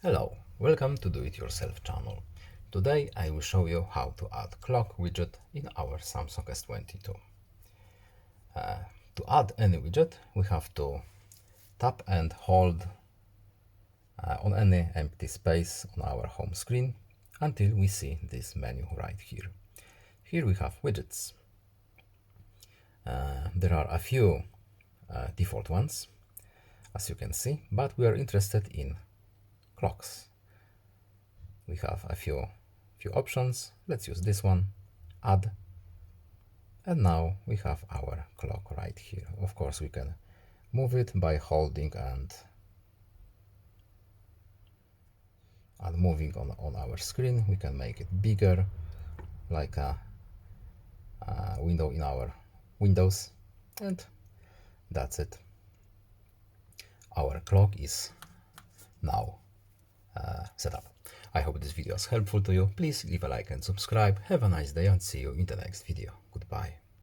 Hello, welcome to Do It Yourself channel. Today I will show you how to add clock widget in our Samsung S22. To add any widget, we have to tap and hold on any empty space on our home screen until we see this menu right here. Here we have widgets. There are a few default ones, as you can see, but we are interested in clocks. We have a few options. Let's use this one, add, and now we have our clock right here. Of course, we can move it by holding and moving on our screen. We can make it bigger, like a window in our Windows, and that's it. Our clock is now set up. I hope this video is helpful to you. Please leave a like and subscribe. Have a nice day and see you in the next video. Goodbye.